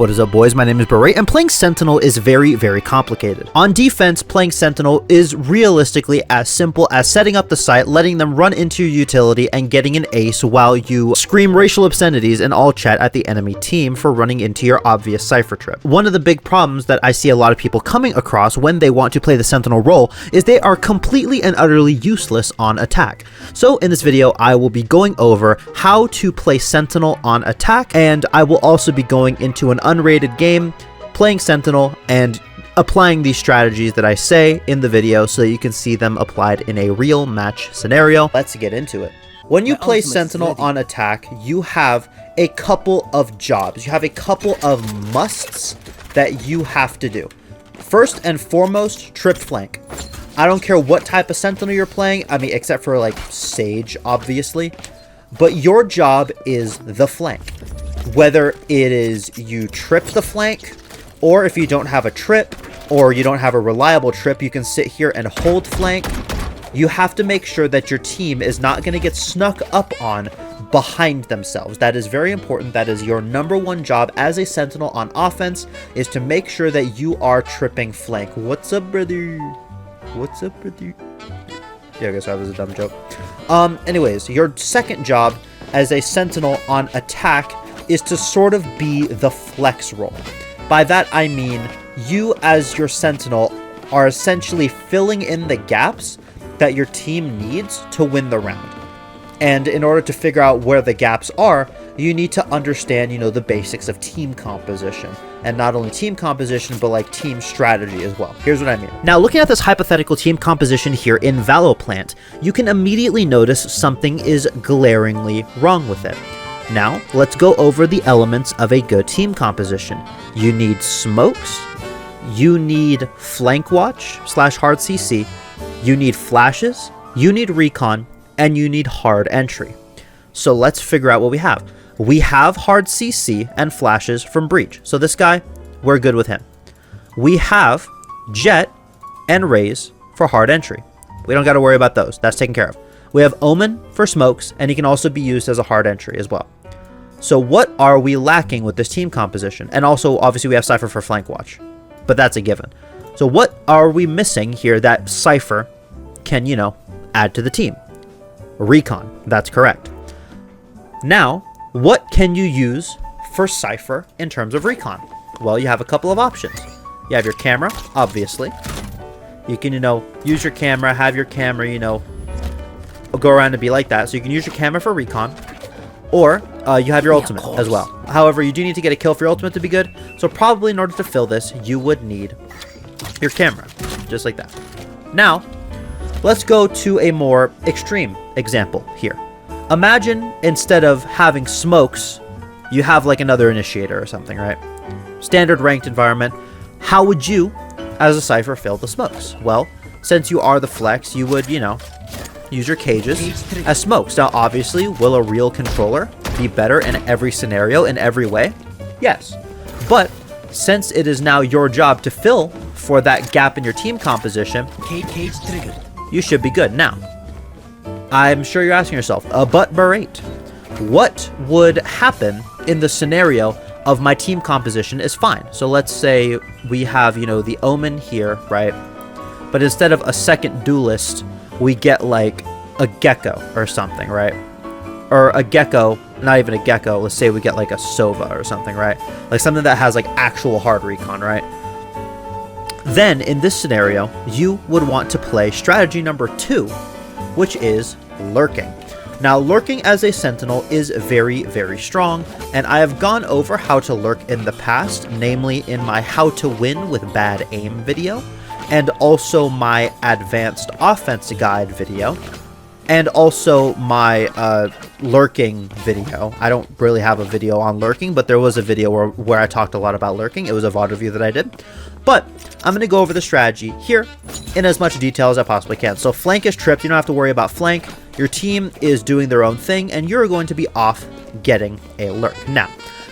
What is up, boys? My name is Berate, and playing Sentinel is very, very complicated. On defense, playing Sentinel is realistically as simple as setting up the site, letting them run into your utility, and getting an ace while you scream racial obscenities in all chat at the enemy team for running into your obvious cipher trip. One of the big problems that I see a lot of people coming across when they want to play the Sentinel role is they are completely and utterly useless on attack. So in this video, I will be going over how to play Sentinel on attack, and I will also be going into an unrated game, playing Sentinel, and applying these strategies that I say in the video so that you can see them applied in a real match scenario. Let's get into it. When you play Sentinel on attack, you have a couple of jobs. You have a couple of musts that you have to do. First and foremost, trip flank. I don't care what type of Sentinel you're playing, I mean, except for like Sage, obviously, but your job is the flank. Whether it is you trip the flank, or if you don't have a trip, or you don't have a reliable trip, you can sit here and hold flank. You have to make sure that your team is not going to get snuck up on behind themselves. That is very important. That is your number one job as a Sentinel on offense, is to make sure that you are tripping flank. What's up, brother? What's up, brother? Yeah, I guess that was a dumb joke. Anyways, your second job as a Sentinel on attack is to sort of be the flex role. By that I mean you as your Sentinel are essentially filling in the gaps that your team needs to win the round. And in order to figure out where the gaps are, you need to understand, the basics of team composition. And not only team composition, but like team strategy as well. Here's what I mean. Now, looking at this hypothetical team composition here in Valorant, you can immediately notice something is glaringly wrong with it. Now, let's go over the elements of a good team composition. You need smokes, you need flank watch / hard CC, you need flashes, you need recon, and you need hard entry. So let's figure out what we have. We have hard CC and flashes from Breach. So this guy, we're good with him. We have Jet and Raze for hard entry. We don't got to worry about those. That's taken care of. We have Omen for smokes, and he can also be used as a hard entry as well. So what are we lacking with this team composition? And also, obviously, we have Cypher for flank watch, but that's a given. So what are we missing here that Cypher can, add to the team? Recon, that's correct. Now, what can you use for Cypher in terms of recon? Well, you have a couple of options. You have your camera, obviously. You can, use your camera, have your camera, go around and be like that. So you can use your camera for recon, or you have your ultimate as well. However, you do need to get a kill for your ultimate to be good. So probably in order to fill this, you would need your camera, just like that. Now, let's go to a more extreme example here. Imagine instead of having smokes, you have like another initiator or something, right? Standard ranked environment. How would you, as a Cypher, fill the smokes? Well, since you are the flex, you would, use your cages as smokes. Now, obviously, will a real controller be better in every scenario, in every way? Yes. But since it is now your job to fill for that gap in your team composition, you should be good. Now, I'm sure you're asking yourself, but Berate, what would happen in the scenario of my team composition is fine? So let's say we have, the Omen here, right? But instead of a second duelist, we get like a Gecko or something, right? Or a Gecko, not even a Gecko, let's say we get like a Sova or something, right? Like something that has like actual hard recon, right? Then in this scenario, you would want to play strategy number 2, which is lurking. Now, lurking as a Sentinel is very, very strong, and I have gone over how to lurk in the past, namely in my how to win with bad aim video, and also my advanced offense guide video, and also my lurking video. I don't really have a video on lurking, but there was a video where I talked a lot about lurking. It was a VOD review that I did. But I'm going to go over the strategy here in as much detail as I possibly can. So flank is tripped. You don't have to worry about flank. Your team is doing their own thing, and you're going to be off getting a lurk. Now,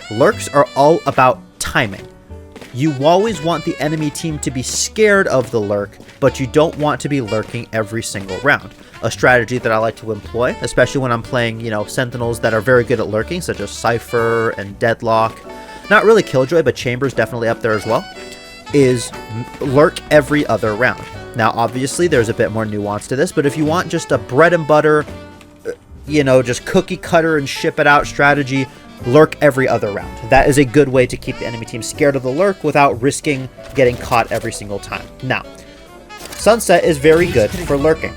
lurks are all about timing. You always want the enemy team to be scared of the lurk, but you don't want to be lurking every single round. A strategy that I like to employ, especially when I'm playing, Sentinels that are very good at lurking, such as Cypher and Deadlock, not really Killjoy, but Chamber's definitely up there as well, is Lurk every other round. Now, obviously, there's a bit more nuance to this, but if you want just a bread and butter, you know, just cookie cutter and ship it out strategy, Lurk every other round. That is a good way to keep the enemy team scared of the Lurk without risking getting caught every single time. Now, Sunset is very good for lurking.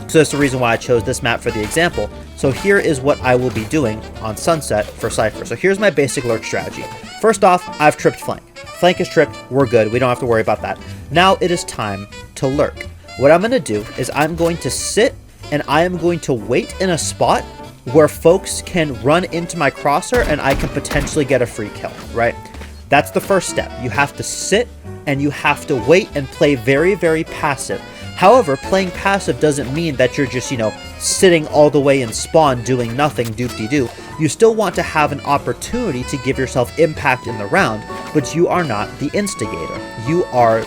So that's the reason why I chose this map for the example. So here is what I will be doing on Sunset for Cypher. So here's my basic lurk strategy. First off, I've tripped flank. Flank is tripped, we're good, we don't have to worry about that. Now it is time to lurk. What I'm going to do is I'm going to sit and I am going to wait in a spot where folks can run into my crosshair and I can potentially get a free kill, right? That's the first step. You have to sit and you have to wait and play very, very passive. However, playing passive doesn't mean that you're just, you know, sitting all the way in spawn doing nothing, doop-de-doo. You still want to have an opportunity to give yourself impact in the round, but you are not the instigator. You are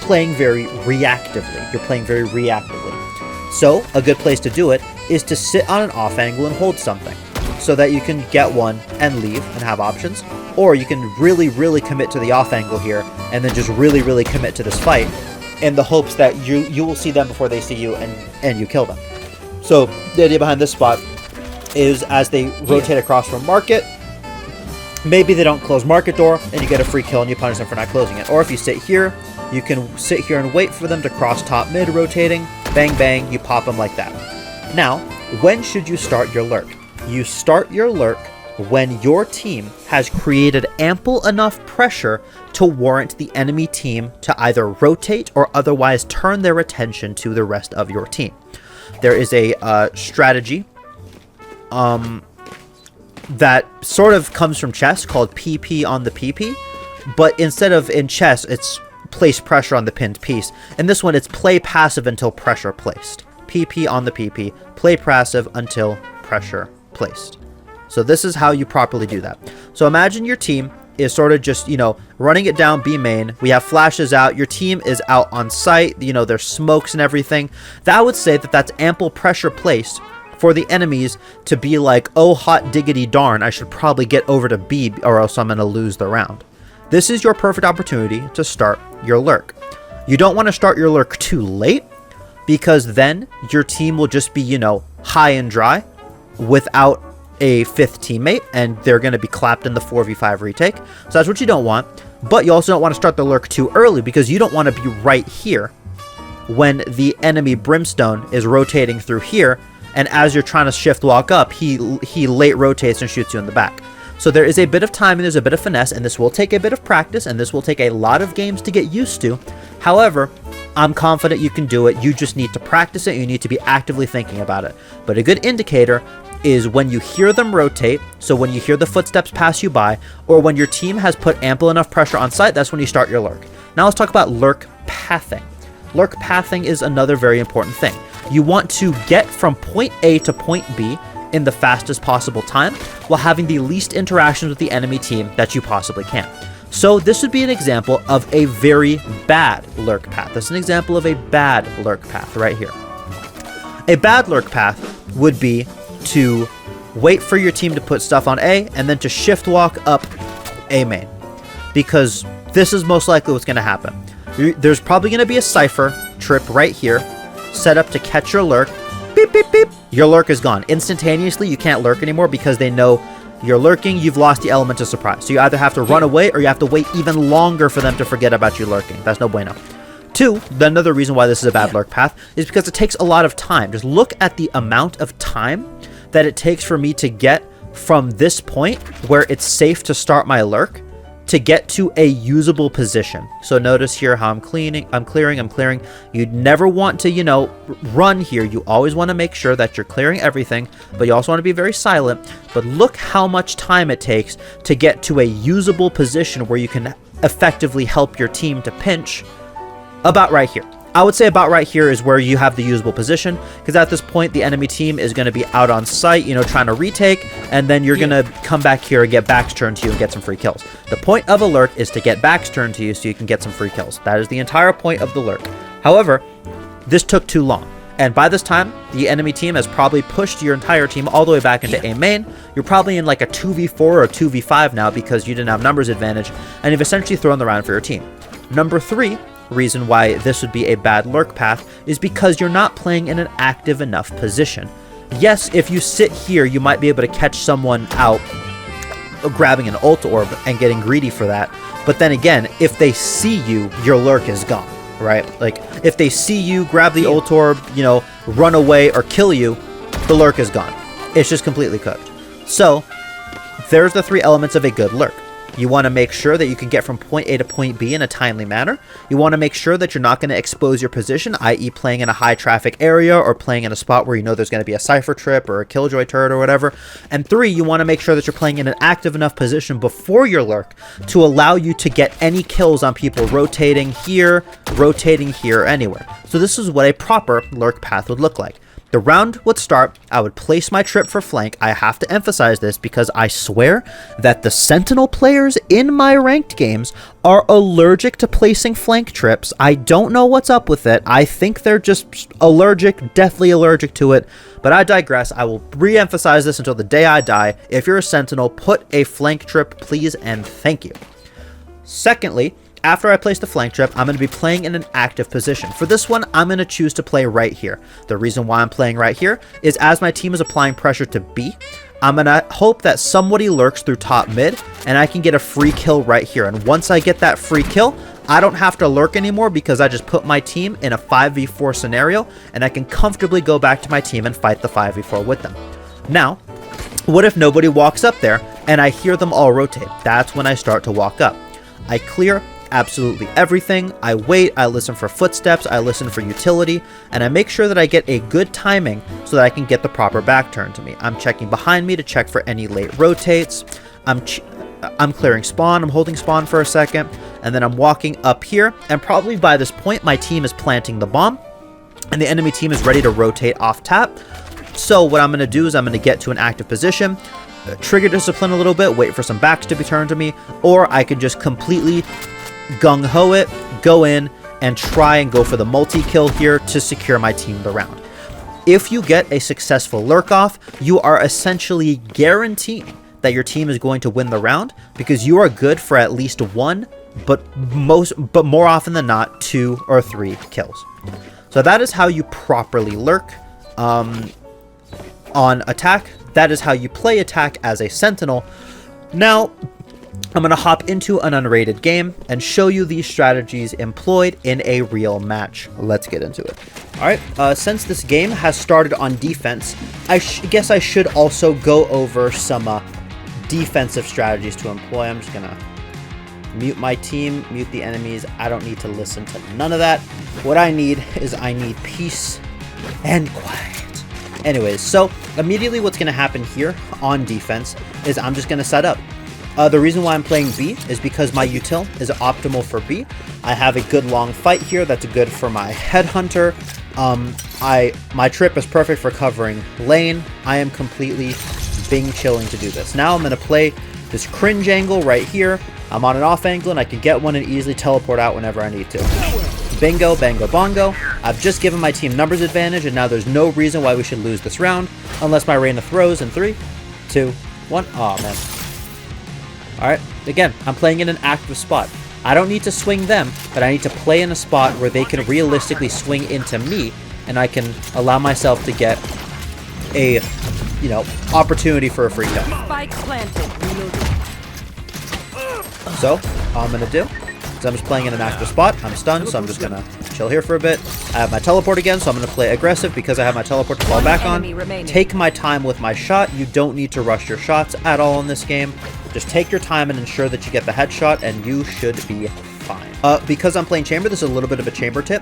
playing very reactively. You're playing very reactively. So, a good place to do it is to sit on an off angle and hold something, so that you can get one and leave and have options, or you can really, really commit to the off angle here, and then just really, really commit to this fight, in the hopes that you will see them before they see you and you kill them. So the idea behind this spot is as they rotate across from market, maybe they don't close market door and you get a free kill and you punish them for not closing it. Or if you sit here, you can sit here and wait for them to cross top mid rotating, bang bang, you pop them like that. Now, when should you start your lurk? You start your lurk when your team has created ample enough pressure to warrant the enemy team to either rotate or otherwise turn their attention to the rest of your team. There is a strategy that sort of comes from chess called PP on the PP, but instead of in chess, it's place pressure on the pinned piece. In this one, it's play passive until pressure placed. PP on the PP, play passive until pressure placed. So this is how you properly do that. So imagine your team is sort of just, you know, running it down B main. We have flashes out. Your team is out on site. You know, there's smokes and everything. That would say that that's ample pressure placed for the enemies to be like, oh, hot diggity darn, I should probably get over to B or else I'm going to lose the round. This is your perfect opportunity to start your lurk. You don't want to start your lurk too late, because then your team will just be, you know, high and dry without a fifth teammate, and they're going to be clapped in the 4v5 retake. So that's what you don't want. But you also don't want to start the lurk too early, because you don't want to be right here when the enemy Brimstone is rotating through here, and as you're trying to shift walk up, he late rotates and shoots you in the back. So there is a bit of time and there's a bit of finesse, and this will take a bit of practice, and this will take a lot of games to get used to. However, I'm confident you can do it. You just need to practice it. You need to be actively thinking about it. But a good indicator is when you hear them rotate, so when you hear the footsteps pass you by, or when your team has put ample enough pressure on site, that's when you start your lurk. Now let's talk about lurk pathing. Lurk pathing is another very important thing. You want to get from point A to point B in the fastest possible time while having the least interactions with the enemy team that you possibly can. So this would be an example of a very bad lurk path. That's an example of a bad lurk path right here. A bad lurk path would be to wait for your team to put stuff on A and then to shift walk up A main, because this is most likely what's going to happen. There's probably going to be a Cypher trip right here set up to catch your lurk. Beep, beep, beep. Your lurk is gone. Instantaneously, you can't lurk anymore because they know you're lurking. You've lost the element of surprise. So you either have to run away or you have to wait even longer for them to forget about you lurking. That's no bueno. Two, another reason why this is a bad lurk path is because it takes a lot of time. Just look at the amount of time that it takes for me to get from this point where it's safe to start my lurk to get to a usable position. So notice here how I'm clearing. You'd never want to, you know, run here. You always want to make sure that you're clearing everything, but you also want to be very silent. But look how much time it takes to get to a usable position where you can effectively help your team to pinch. About right here. I would say about right here is where you have the usable position, because at this point the enemy team is going to be out on site, you know, trying to retake, and then you're going to come back here and get backs turned to you and get some free kills. The point of a lurk is to get backs turned to you so you can get some free kills. That is the entire point of the lurk. However, this took too long. And by this time, the enemy team has probably pushed your entire team all the way back into A main. You're probably in like a 2v4 or 2v5 now because you didn't have numbers advantage, and you've essentially thrown the round for your team. Number 3 reason why this would be a bad lurk path is because you're not playing in an active enough position. Yes, if you sit here, you might be able to catch someone out grabbing an ult orb and getting greedy for that. But then again, if they see you, your lurk is gone. Right? Like, if they see you, grab the ult orb, you know, run away or kill you, the lurk is gone. It's just completely cooked. So, there's the 3 elements of a good lurk. You want to make sure that you can get from point A to point B in a timely manner. You want to make sure that you're not going to expose your position, i.e. playing in a high traffic area or playing in a spot where you know there's going to be a Cypher trip or a Killjoy turret or whatever. And 3, you want to make sure that you're playing in an active enough position before your lurk to allow you to get any kills on people rotating here, anywhere. So this is what a proper lurk path would look like. The round would start, I would place my trip for flank. I have to emphasize this because I swear that the Sentinel players in my ranked games are allergic to placing flank trips. I don't know what's up with it. I think they're just allergic, deathly allergic to it. But I digress. I will re-emphasize this until the day I die. If you're a Sentinel, put a flank trip, please and thank you. Secondly, after I place the flank trip, I'm going to be playing in an active position. For this one, I'm going to choose to play right here. The reason why I'm playing right here is as my team is applying pressure to B, I'm going to hope that somebody lurks through top mid, and I can get a free kill right here. And once I get that free kill, I don't have to lurk anymore because I just put my team in a 5v4 scenario, and I can comfortably go back to my team and fight the 5v4 with them. Now, what if nobody walks up there, and I hear them all rotate? That's when I start to walk up. I clear absolutely everything. I wait, I listen for footsteps, I listen for utility, and I make sure that I get a good timing so that I can get the proper back turn to me. I'm checking behind me to check for any late rotates. I'm clearing spawn, I'm holding spawn for a second, and then I'm walking up here, and probably by this point my team is planting the bomb, and the enemy team is ready to rotate off tap. So what I'm going to do is I'm going to get to an active position, trigger discipline a little bit, wait for some backs to be turned to me, or I could just completely gung-ho it, go in, and try and go for the multi-kill here to secure my team the round. If you get a successful lurk off, you are essentially guaranteeing that your team is going to win the round because you are good for at least 1, but more often than not 2 or 3 kills. So that is how you properly lurk on attack. That is how you play attack as a Sentinel. Now, I'm going to hop into an unrated game and show you these strategies employed in a real match. Let's get into it. Alright, since this game has started on defense, I guess I should also go over some defensive strategies to employ. I'm just going to mute my team, mute the enemies. I don't need to listen to none of that. What I need is peace and quiet. Anyways, so immediately what's going to happen here on defense is I'm just going to set up. The reason why I'm playing B is because my util is optimal for B. I have a good long fight here that's good for my headhunter. My trip is perfect for covering lane. I am completely bing chilling to do this. Now I'm going to play this cringe angle right here. I'm on an off angle and I can get one and easily teleport out whenever I need to. Bingo, bango, bongo. I've just given my team numbers advantage and now there's no reason why we should lose this round unless my Reyna throws in 3, 2, 1. Oh man. Alright, again, I'm playing in an active spot. I don't need to swing them, but I need to play in a spot where they can realistically swing into me, and I can allow myself to get a, opportunity for a free kill. So, all I'm going to do is I'm just playing in an active spot. I'm stunned, so I'm just going to chill here for a bit. I have my teleport again, so I'm going to play aggressive because I have my teleport to fall back on. Take my time with my shot. You don't need to rush your shots at all in this game. Just take your time and ensure that you get the headshot, and you should be fine. Because I'm playing chamber, this is a little bit of a chamber tip.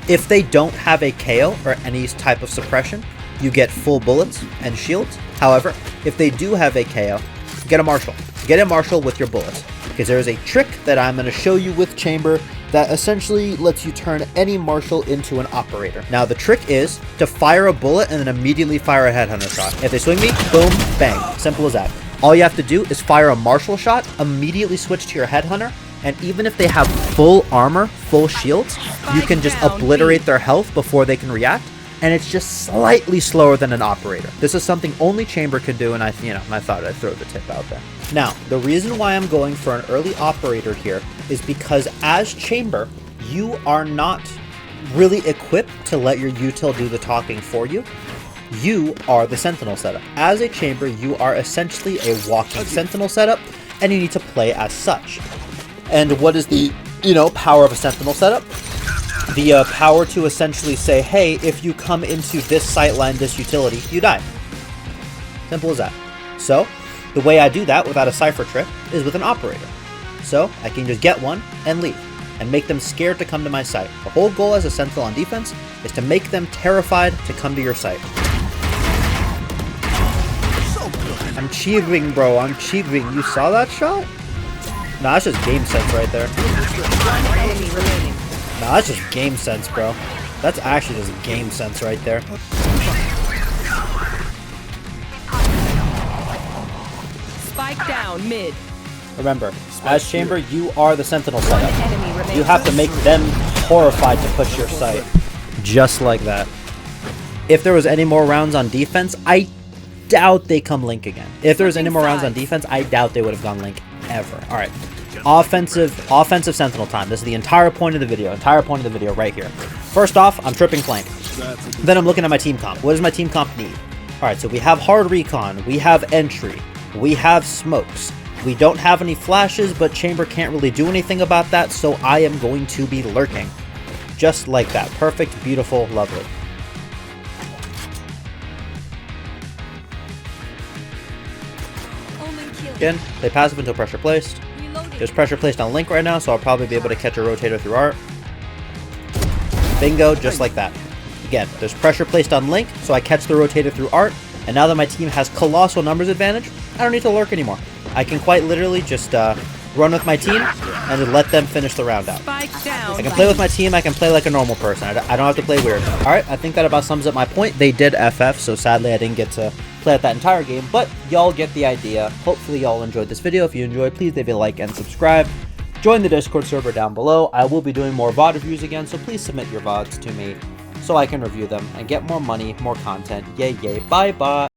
If they don't have a KO or any type of suppression, you get full bullets and shields. However, if they do have a KO, get a marshal. Get a marshal with your bullets. Because there is a trick that I'm going to show you with chamber that essentially lets you turn any marshal into an operator. Now, the trick is to fire a bullet and then immediately fire a headhunter shot. If they swing me, boom, bang. Simple as that. All you have to do is fire a marshal shot, immediately switch to your headhunter, and even if they have full armor, full shields, you can just obliterate their health before they can react. and it's just slightly slower than an operator. This is something only Chamber could do, and I thought I'd throw the tip out there. Now, the reason why I'm going for an early operator here is because as Chamber, you are not really equipped to let your util do the talking for you. You are the Sentinel setup. As a Chamber, you are essentially a walking Sentinel setup, and you need to play as such. And what is the, power of a Sentinel setup? The power to essentially say, hey, if you come into this sightline, this utility, you die. Simple as that. So, the way I do that without a cipher trip is with an operator. So, I can just get one and leave, and make them scared to come to my site. The whole goal as a Sentinel on defense is to make them terrified to come to your site. I'm cheering, bro. I'm cheering. You saw that shot? Nah, that's just game sense right there. Nah, that's just game sense, bro. That's actually just game sense right there. Spike down mid. Remember, as Chamber, you are the Sentinel setup. You have to make them horrified to push your site. Just like that. If there was any more rounds on defense, I doubt they come Link again. If there was any more rounds on defense, I doubt they would have gone Link ever. Alright. Offensive Sentinel time. This is the entire point of the video. Right here. First off, I'm tripping flank. Then I'm looking at my team comp. What does my team comp need? Alright, so we have hard recon. We have entry. We have smokes. We don't have any flashes, but Chamber can't really do anything about that, so I am going to be lurking. Just like that. Perfect, beautiful, lovely. Again, play passive until pressure placed. There's pressure placed on Link right now, so I'll probably be able to catch a rotator through art. Bingo, just like that. Again, there's pressure placed on Link, so I catch the rotator through art, and now that my team has colossal numbers advantage, I don't need to lurk anymore. I can quite literally just run with my team and then let them finish the round out. I can play with my team, I can play like a normal person. I don't have to play weird. Alright, I think that about sums up my point. They did FF, so sadly I didn't get to play out that entire game, but y'all get the idea. Hopefully y'all enjoyed this video. If you enjoyed, please leave a like and subscribe. Join the Discord server down below. I will be doing more VOD reviews again, so please submit your VODs to me so I can review them and get more money, more content. Yay, yay, bye-bye.